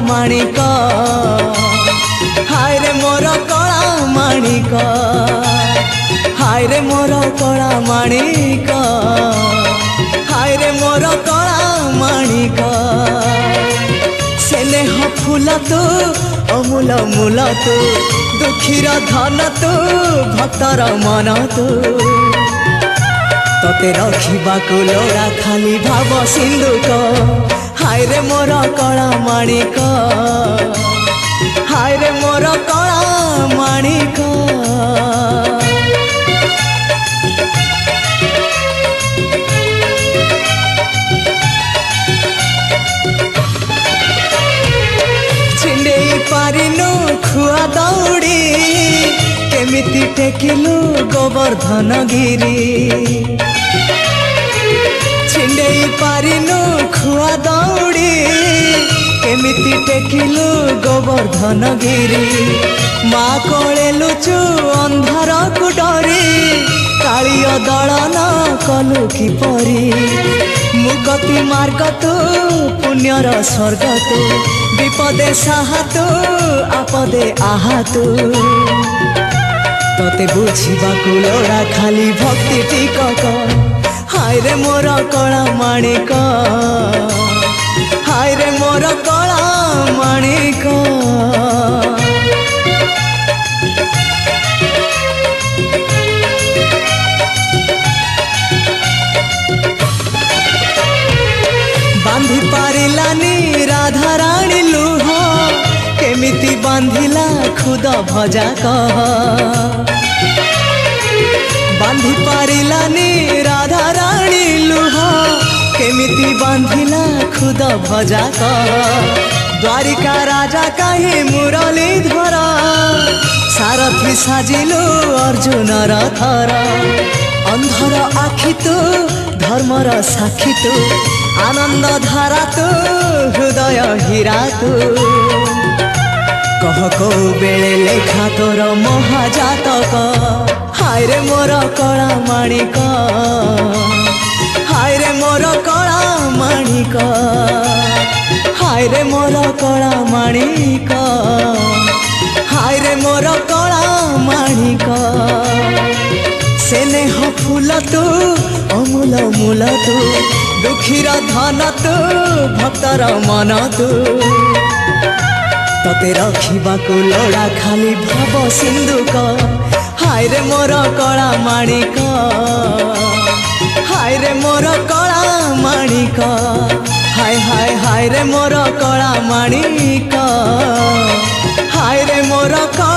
माणिक हाय रे मोर कला माणिक हाय रे मोर कला माणिक हाय रे मोर कला माणिक स्नेह फूल तू अमूल मूल तू दुखीर धन तू भक्तर मन तू तते रखिबाकु लोड़ा खाली भाव सिंधुक हाय रे मोर कला माणिक हाय रे मोर कला माणिक छिंडेई पारिनु खुआ दौड़ी केमिति टेकिलु गोवर्धन गिरी छिंडेई पारिनु खुआ दौड़ी केमिति टेकिलु गोवर्धन गिरी माँ कोले लुचु अंधार को डरी कालिय दलन कलु किपरी मुगति मार्ग तू पुण्यर स्वर्ग तू विपदे साहा तू आपदे आहा तू तते बुझिबाकु लोड़ा खाली भक्ति टिकक हाय रे मोर कला माणिक हाय रे मोर कला माणिक बांधी पारिलानी राधा रानी लुह केमिति बांधिला खुद भजा कह बांधी पारिलानी राधा रानी लुह केमिति बांधिला खुद भजा कह द्वारिका राजा कहीं मुरली धर सारथी साजिलु अर्जुन रथर अंधर आखि तू धर्मर साक्षी तू आनंद धारा तू हृदय हीरा तू कह को बेले लेखा तोर महाजातक हाय रे मोर कला माणिक हाय रे मोर कला माणिक हाय रे मोर कला माणिक हाय रे मोर कला माणिक स्नेह फूल तू अमूल मूल तू दुखीर धन तू भक्तर मन तू तते रखिबाकु लोड़ा खाली भाव सिंधुक हाय रे मोर कला माणिक हाय रे मोर कला माणिक हाय हाय हाय रे मोर कला माणिक हाय रे मोर कला